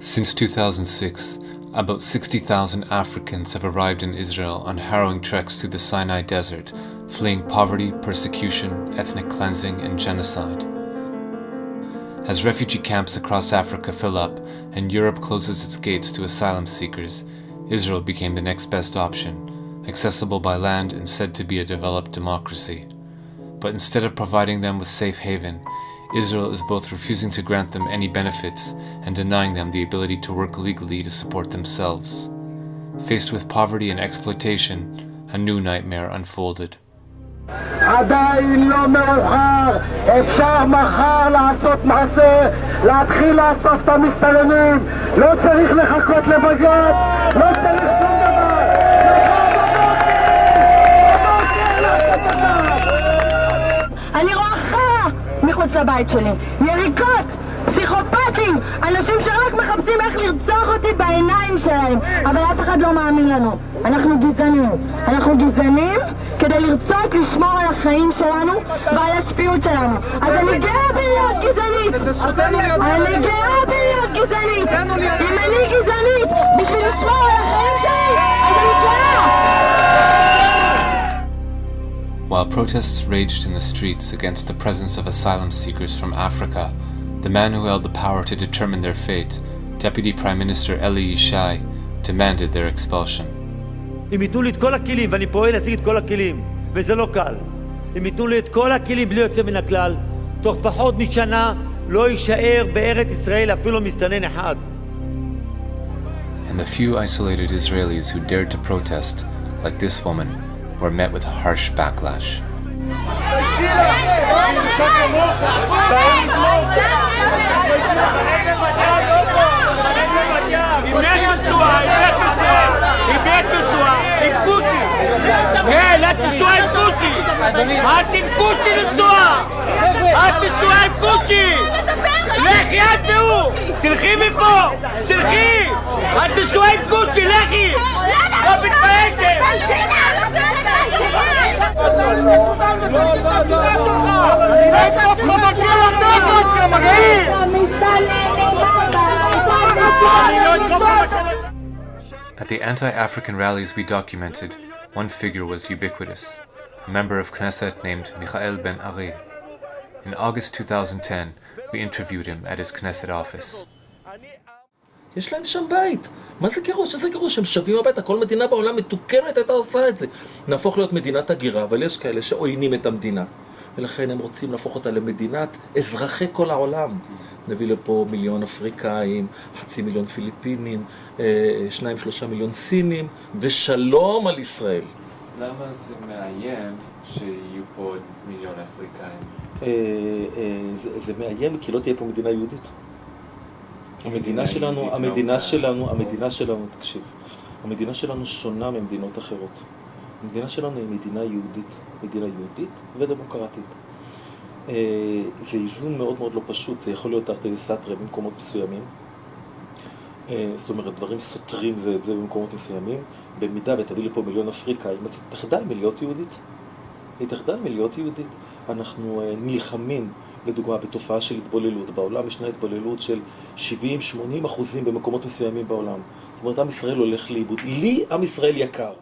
Since 2006, about 60,000 Africans have arrived in Israel on harrowing treks through the Sinai Desert, fleeing poverty, persecution, ethnic cleansing, and genocide. As refugee camps across Africa fill up and Europe closes its gates to asylum seekers, Israel became the next best option, accessible by land and said to be a developed democracy. But instead of providing them with safe haven, Israel is both refusing to grant them any benefits and denying them the ability to work legally to support themselves. Faced with poverty and exploitation, a new nightmare unfolded. עדיין לא מאוחר, אפשר מחר לעשות מעשה, להתחיל לאסוף את המסתננים, לא צריך לחכות לבג"ץ, לא צריך שום דבר. אני רואה חרא מחוץ לבית שלי, יריקות, פסיכופטים, אנשים שרק מחפשים איך לרצוח אותי בעיניים שלהם, אבל אף אחד לא מאמין לנו. אנחנו גזענים כדי לרצות לשמור על החיים שלנו ועל השפיות שלנו. אז אני גאה בלהיות גזענית, אם אני גזענית בשביל לשמור על החיים שלי, אז אני גאה. While protests raged in the streets against the presence of asylum seekers from Africa, the man who held the power to determine their fate, Deputy Prime Minister Eli Yishai, demanded their expulsion. אם ייתנו לי את כל הכלים, ואני פועל להשיג את כל הכלים, וזה לא קל. אם ייתנו לי את כל הכלים בלי יוצא מן הכלל, תוך פחות משנה לא יישאר בארץ ישראל אפילו מסתנן אחד. And the few isolated Israelis who dared to protest, like this woman, were met with a harsh backlash. לכי את והוא! תלכי מפה! תלכי! את תשוע עם קושי! לכי! לא מתביישת! At the anti-African rallies we documented, one figure was ubiquitous, a member of Knesset named Michael Ben Ari. In August 2010, we interviewed him at his Knesset office. יש להם שם בית. מה זה גירוש? איזה גירוש? הם שווים הביתה. כל מדינה בעולם מתוקנת הייתה עושה את זה. נהפוך להיות מדינת הגירה, אבל יש כאלה שעוינים את המדינה. ולכן הם רוצים להפוך אותה למדינת אזרחי כל העולם. נביא לפה 1,000,000 אפריקאים, 500,000 פיליפינים, 2-3 מיליון סינים, ושלום על ישראל. למה זה מאיים שיהיו פה 1,000,000 אפריקאים? זה מאיים כי לא תהיה פה מדינה יהודית. המדינה שלנו, תקשיב, המדינה שלנו שונה ממדינות אחרות. המדינה שלנו היא מדינה יהודית ודמוקרטית. זה איזון מאוד מאוד לא פשוט, זה יכול להיות תרתי סתרי במקומות מסוימים. זאת אומרת, דברים סותרים זה את זה במקומות מסוימים. במידה ותביא לפה 1,000,000 אפריקאים, תחדל מלהיות יהודית. אנחנו נלחמים, לדוגמה, בתופעה של התבוללות. בעולם ישנה התבוללות של 70-80% במקומות מסוימים בעולם. זאת אומרת, עם ישראל הולך לאיבוד. לי עם ישראל יקר.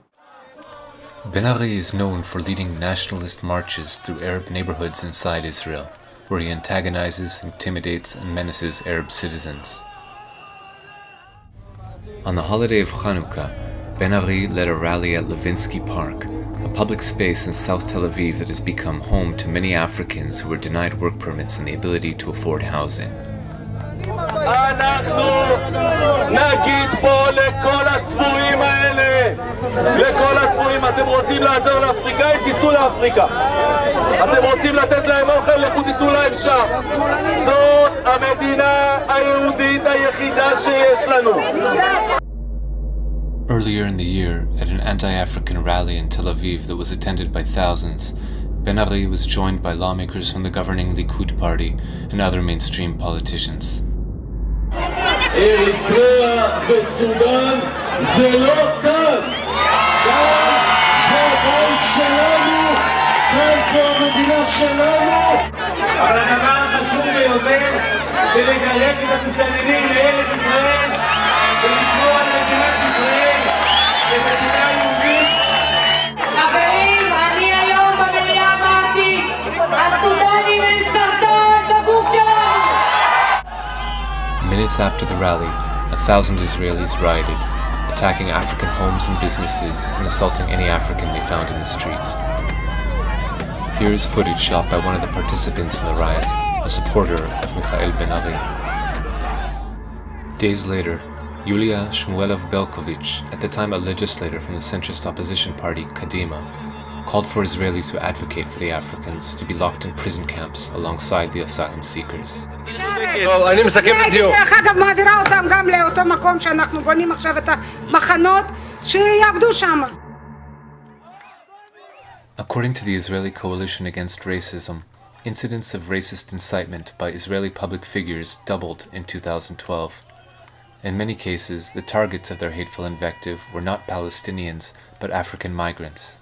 Ben Ari is known for leading nationalist marches through Arab neighborhoods inside Israel, where he antagonizes, intimidates, and menaces Arab citizens. On the holiday of Chanukah, Ben Ari led a rally at Levinsky Park, a public space in South Tel Aviv that has become home to many Africans who were denied work permits and the ability to afford housing. אנחנו נגיד פה לכל הצבועים האלה, אתם רוצים לעזור לאפריקאים, תיסעו לאפריקה. אתם רוצים לתת להם אוכל, לכו תיתנו להם שם. זאת המדינה היהודית היחידה שיש לנו. Earlier in the year, at an anti-African rally in Tel Aviv that was attended by thousands, Ben Ari was joined by lawmakers from the governing Likud party and other mainstream politicians. אריתריאה וסודאן זה לא כאן. כאן זה הבית שלנו, כאן זו המדינה שלנו. אבל הדבר החשוב ביותר ולגרש את המסתננים לארץ ישראל ולשמור על מדינת ישראל כמדינה יהודית. חברים, אני היום במליאה אמרתי, הסודנים הם סרטן בגוף שלנו. Minutes after the rally, 1,000 Israelis rioted, attacking African homes and businesses and assaulting any African they found in the street. Here is footage shot by one of the participants in the riot, a supporter of Michael Ben-Ari. Days later, Yulia Shmuelov-Belkovich, at the time a legislator from the centrist opposition party, Kadima, called for Israelis who advocate for the Africans to be locked in prison camps alongside the asylum seekers. אני מסכם את הדיון. דרך אגב, מעבירה אותם גם לאותו מקום שאנחנו בונים עכשיו את המחנות, שיעבדו שם. According to the Israeli Coalition Against Racism, incidents of racist incitement by Israeli public figures doubled in 2012. In many cases, the targets of their hateful invective were not Palestinians, but African migrants.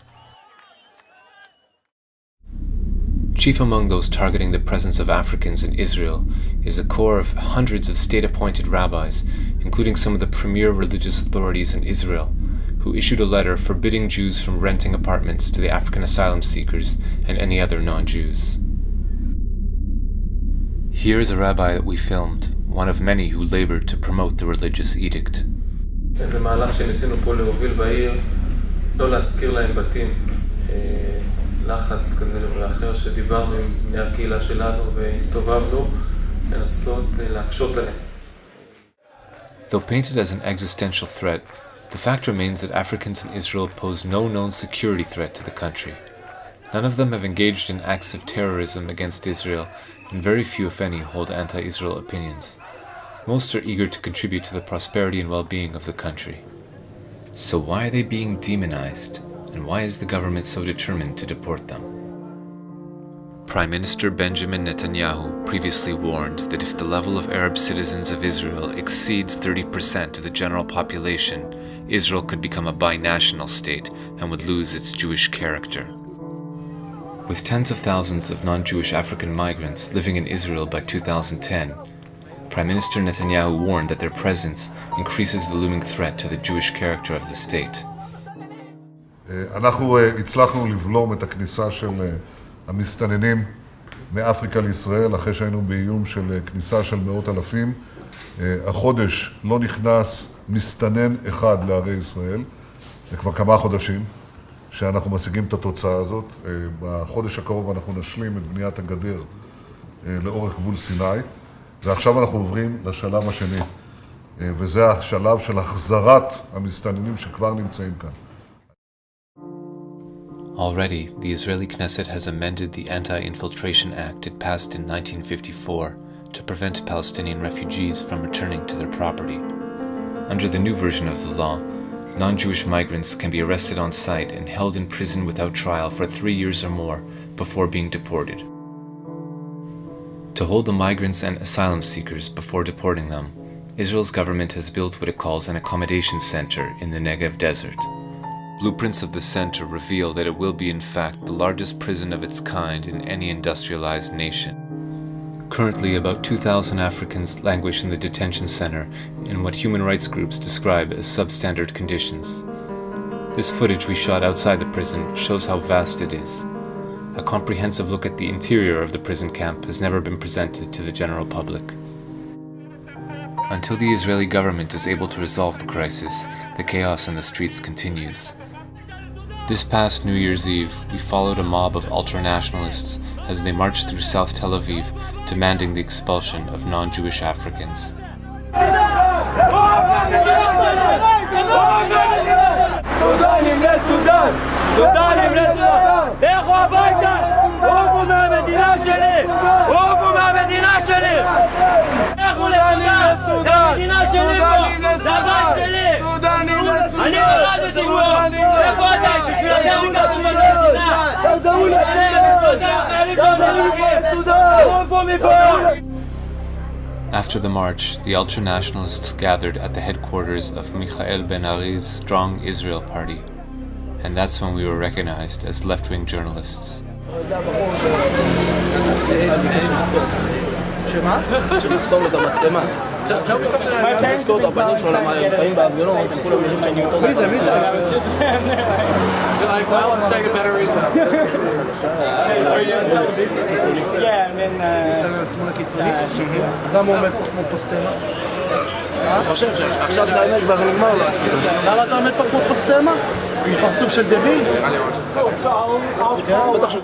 Chief among those targeting the presence of Africans in Israel is a corps of hundreds of state-appointed rabbis, including some of the premier religious authorities in Israel, who issued a letter forbidding Jews from renting apartments to the African asylum seekers and any other non-Jews. Here is a rabbi that we filmed, one of many who labored to promote the religious edict. זה מהלך שניסינו פה להוביל בעיר, לא להזכיר להם בתים, לחץ כזה ואחר שדיברנו עם בני הקהילה שלנו והסתובבנו, לנסות להקשות עליהם. Though painted as an existential threat, the fact remains that Africans in Israel pose no known security threat to the country. None of them have engaged in acts of terrorism against Israel, and very few, if any, hold anti-Israel opinions. Most are eager to contribute to the prosperity and well-being of the country. So why are they being demonized, and why is the government so determined to deport them? Prime Minister Benjamin Netanyahu previously warned that if the level of Arab citizens of Israel exceeds 30% of the general population, Israel could become a binational state and would lose its Jewish character. With tens of thousands of non-Jewish African migrants living in Israel by 2010, Prime Minister Netanyahu warned that their presence increases the looming threat to the Jewish character of the state. אנחנו הצלחנו לבלום את הכניסה של המסתננים מאפריקה לישראל, אחרי שהיינו באיום של כניסה של מאות אלפים. החודש לא נכנס מסתנן אחד לערי ישראל, זה כבר כמה חודשים שאנחנו משיגים את התוצאה הזאת. בחודש הקרוב אנחנו נשלים את בניית הגדר לאורך גבול סיני, ועכשיו אנחנו עוברים לשלב השני, וזה השלב של החזרת המסתננים שכבר נמצאים כאן. Already, the Israeli Knesset has amended the Anti-Infiltration Act it passed in 1954 to prevent Palestinian refugees from returning to their property. Under the new version of the law, non-Jewish migrants can be arrested on site and held in prison without trial for 3 years or more before being deported. To hold the migrants and asylum seekers before deporting them, Israel's government has built what it calls an accommodation center in the Negev desert. Blueprints of the center reveal that it will be in fact the largest prison of its kind in any industrialized nation. Currently, about 2,000 Africans languish in the detention center in what human rights groups describe as substandard conditions. This footage we shot outside the prison shows how vast it is. A comprehensive look at the interior of the prison camp has never been presented to the general public. Until the Israeli government is able to resolve the crisis, the chaos in the streets continues. This past New Year's Eve, we followed a mob of ultra-nationalists as they marched through South Tel Aviv, demanding the expulsion of non-Jewish Africans. After the march, the ultra-nationalists gathered at the headquarters of Michael Ben-Ari's Strong Israel Party, and that's when we were recognized as left-wing journalists. שמה? שנחסום את המצלמה. צריך לזכור את הפנים שלו, למה לפעמים בהפגנות, הם כולם נראים שם אותו דבר. מי זה? השמאל הקיצוני? אז למה הוא עומד פה כמו פוסטמה? אני חושב שעכשיו את האמת כבר נגמר לו. למה אתה עומד פה כמו פוסטמה? עם פרצוף של דביל? בטח שהוא...